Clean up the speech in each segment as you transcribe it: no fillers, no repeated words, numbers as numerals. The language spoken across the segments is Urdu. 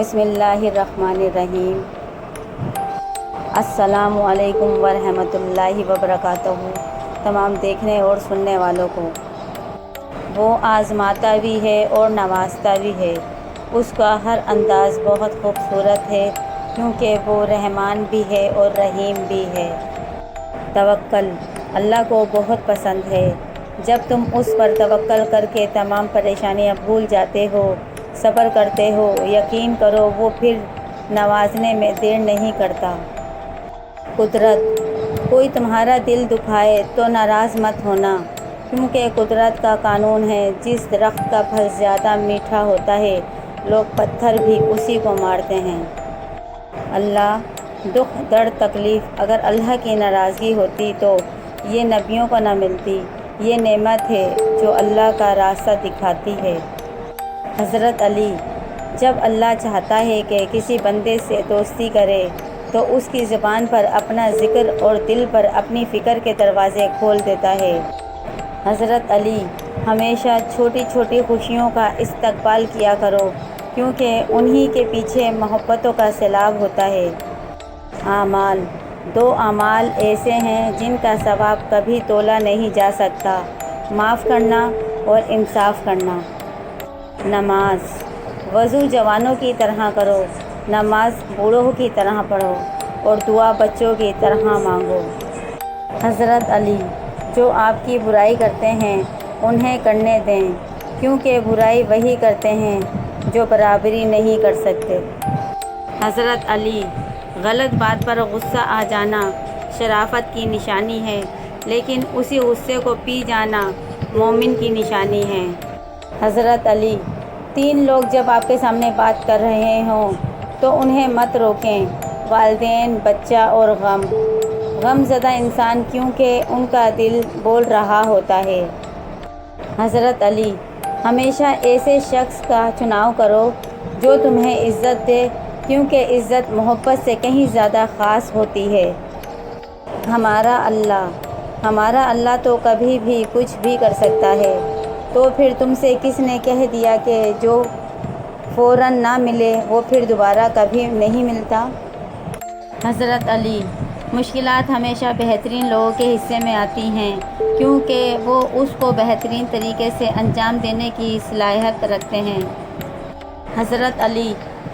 بسم اللہ الرحمن الرحیم۔ السلام علیکم ورحمۃ اللہ وبرکاتہ۔ تمام دیکھنے اور سننے والوں کو وہ آزماتا بھی ہے اور نوازتا بھی ہے۔ اس کا ہر انداز بہت خوبصورت ہے کیونکہ وہ رحمان بھی ہے اور رحیم بھی ہے۔ توکل اللہ کو بہت پسند ہے۔ جب تم اس پر توکل کر کے تمام پریشانیاں بھول جاتے ہو، صبر کرتے ہو، یقین کرو وہ پھر نوازنے میں دیر نہیں کرتا۔ قدرت کوئی تمہارا دل دکھائے تو ناراض مت ہونا، کیونکہ قدرت کا قانون ہے جس درخت کا پھل زیادہ میٹھا ہوتا ہے لوگ پتھر بھی اسی کو مارتے ہیں۔ اللہ دکھ درد تکلیف اگر اللہ کی ناراضگی ہوتی تو یہ نبیوں کو نہ ملتی۔ یہ نعمت ہے جو اللہ کا راستہ دکھاتی ہے۔ حضرت علی جب اللہ چاہتا ہے کہ کسی بندے سے دوستی کرے تو اس کی زبان پر اپنا ذکر اور دل پر اپنی فکر کے دروازے کھول دیتا ہے۔ حضرت علی ہمیشہ چھوٹی چھوٹی خوشیوں کا استقبال کیا کرو کیونکہ انہی کے پیچھے محبتوں کا سیلاب ہوتا ہے۔ اعمال دو اعمال ایسے ہیں جن کا ثواب کبھی تولا نہیں جا سکتا، معاف کرنا اور انصاف کرنا۔ نماز وضو جوانوں کی طرح کرو، نماز بوڑھوں کی طرح پڑھو اور دعا بچوں کی طرح مانگو۔ حضرت علی جو آپ کی برائی کرتے ہیں انہیں کرنے دیں، کیونکہ برائی وہی کرتے ہیں جو برابری نہیں کر سکتے۔ حضرت علی غلط بات پر غصہ آ جانا شرافت کی نشانی ہے، لیکن اسی غصے کو پی جانا مومن کی نشانی ہے۔ حضرت علی تین لوگ جب آپ کے سامنے بات کر رہے ہوں تو انہیں مت روکیں، والدین، بچہ اور غم زدہ انسان، کیونکہ ان کا دل بول رہا ہوتا ہے۔ حضرت علی ہمیشہ ایسے شخص کا چناؤ کرو جو تمہیں عزت دے، کیونکہ عزت محبت سے کہیں زیادہ خاص ہوتی ہے۔ ہمارا اللہ تو کبھی بھی کچھ بھی کر سکتا ہے، تو پھر تم سے کس نے کہہ دیا کہ جو فوراً نہ ملے وہ پھر دوبارہ کبھی نہیں ملتا؟ حضرت علی مشکلات ہمیشہ بہترین لوگوں کے حصے میں آتی ہیں، کیونکہ وہ اس کو بہترین طریقے سے انجام دینے کی صلاحیت رکھتے ہیں۔ حضرت علی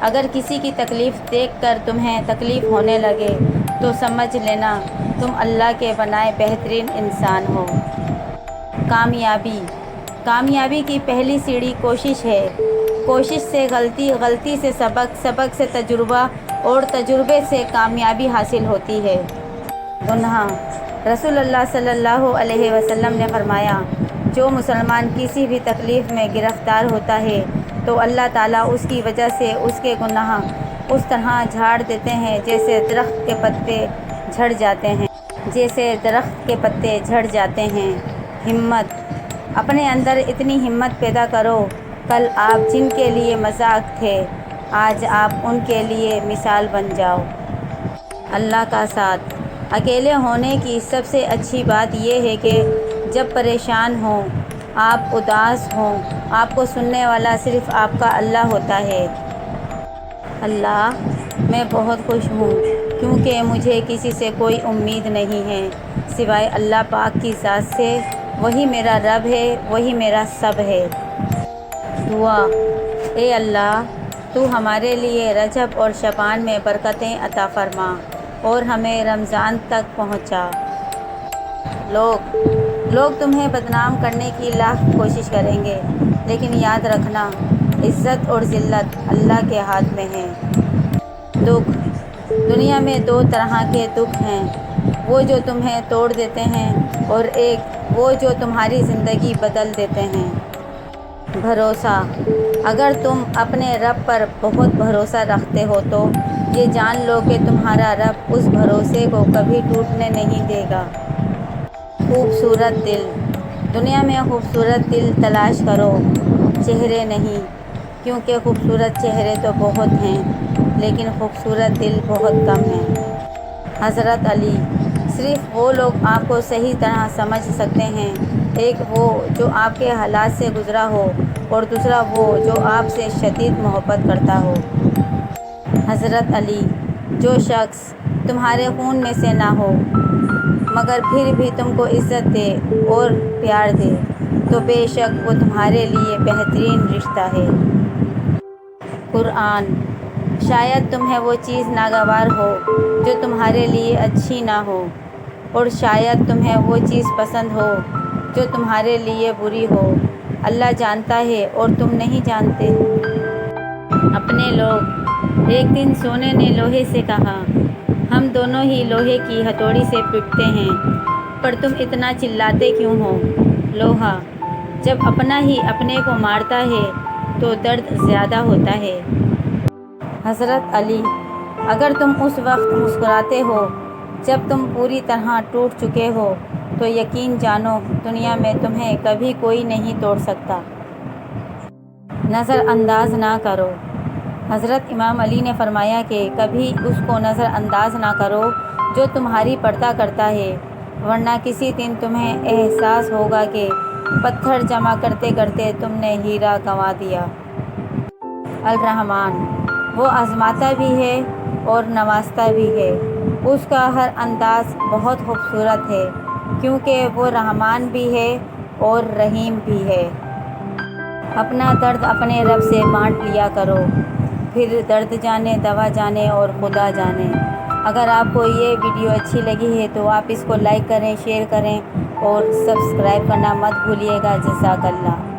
اگر کسی کی تکلیف دیکھ کر تمہیں تکلیف ہونے لگے تو سمجھ لینا تم اللہ کے بنائے بہترین انسان ہو۔ کامیابی کی پہلی سیڑھی کوشش ہے، کوشش سے غلطی، غلطی سے سبق، سبق سے تجربہ اور تجربے سے کامیابی حاصل ہوتی ہے۔ گناہ رسول اللہ صلی اللہ علیہ وسلم نے فرمایا، جو مسلمان کسی بھی تکلیف میں گرفتار ہوتا ہے تو اللہ تعالیٰ اس کی وجہ سے اس کے گناہ اس طرح جھاڑ دیتے ہیں جیسے درخت کے پتے جھڑ جاتے ہیں۔ ہمت اپنے اندر اتنی ہمت پیدا کرو، کل آپ جن کے لیے مذاق تھے آج آپ ان کے لیے مثال بن جاؤ۔ اللہ کا ساتھ اکیلے ہونے کی سب سے اچھی بات یہ ہے کہ جب پریشان ہوں، آپ اداس ہوں، آپ کو سننے والا صرف آپ کا اللہ ہوتا ہے۔ اللہ میں بہت خوش ہوں کیونکہ مجھے کسی سے کوئی امید نہیں ہے سوائے اللہ پاک کی ذات سے، وہی میرا رب ہے، وہی میرا سب ہے۔ دعا اے اللہ تو ہمارے لیے رجب اور شعبان میں برکتیں عطا فرما اور ہمیں رمضان تک پہنچا۔ لوگ تمہیں بدنام کرنے کی لاکھ کوشش کریں گے، لیکن یاد رکھنا عزت اور ذلت اللہ کے ہاتھ میں ہے۔ دکھ دنیا میں دو طرح کے دکھ ہیں، وہ جو تمہیں توڑ دیتے ہیں اور ایک وہ جو تمہاری زندگی بدل دیتے ہیں۔ بھروسہ اگر تم اپنے رب پر بہت بھروسہ رکھتے ہو تو یہ جان لو کہ تمہارا رب اس بھروسے کو کبھی ٹوٹنے نہیں دے گا۔ خوبصورت دل دنیا میں خوبصورت دل تلاش کرو، چہرے نہیں، کیونکہ خوبصورت چہرے تو بہت ہیں لیکن خوبصورت دل بہت کم ہیں۔ حضرت علی صرف وہ لوگ آپ کو صحیح طرح سمجھ سکتے ہیں، ایک وہ جو آپ کے حالات سے گزرا ہو اور دوسرا وہ جو آپ سے شدید محبت کرتا ہو۔ حضرت علی: جو شخص تمہارے خون میں سے نہ ہو مگر پھر بھی تم کو عزت دے اور پیار دے تو بے شک وہ تمہارے لیے بہترین رشتہ ہے۔ قرآن: شاید تمہیں وہ چیز ناگوار ہو جو تمہارے لیے اچھی نہ ہو، اور شاید تمہیں وہ چیز پسند ہو جو تمہارے لیے بری ہو۔ اللہ جانتا ہے اور تم نہیں جانتے۔ اپنے لوگ: ایک دن سونے نے لوہے سے کہا، ہم دونوں ہی لوہے کی ہتھوڑی سے پٹتے ہیں، پر تم اتنا چلاتے کیوں ہو؟ لوہا: جب اپنا ہی اپنے کو مارتا ہے تو درد زیادہ ہوتا ہے۔ حضرت علی: اگر تم اس وقت مسکراتے ہو جب تم پوری طرح ٹوٹ چکے ہو تو یقین جانو دنیا میں تمہیں کبھی کوئی نہیں توڑ سکتا۔ نظر انداز نہ کرو۔ حضرت امام علی نے فرمایا کہ کبھی اس کو نظر انداز نہ کرو جو تمہاری پردہ کرتا ہے، ورنہ کسی دن تمہیں احساس ہوگا کہ پتھر جمع کرتے کرتے تم نے ہیرا گنوا دیا۔ الرحمن: وہ آزماتا بھی ہے اور نوازتا بھی ہے، اس کا ہر انداز بہت خوبصورت ہے کیونکہ وہ رحمان بھی ہے اور رحیم بھی ہے۔ اپنا درد اپنے رب سے بانٹ لیا کرو، پھر درد جانے، دوا جانے اور خدا جانے۔ اگر آپ کو یہ ویڈیو اچھی لگی ہے تو آپ اس کو لائک کریں، شیئر کریں اور سبسکرائب کرنا مت بھولیے گا۔ جزاک اللہ۔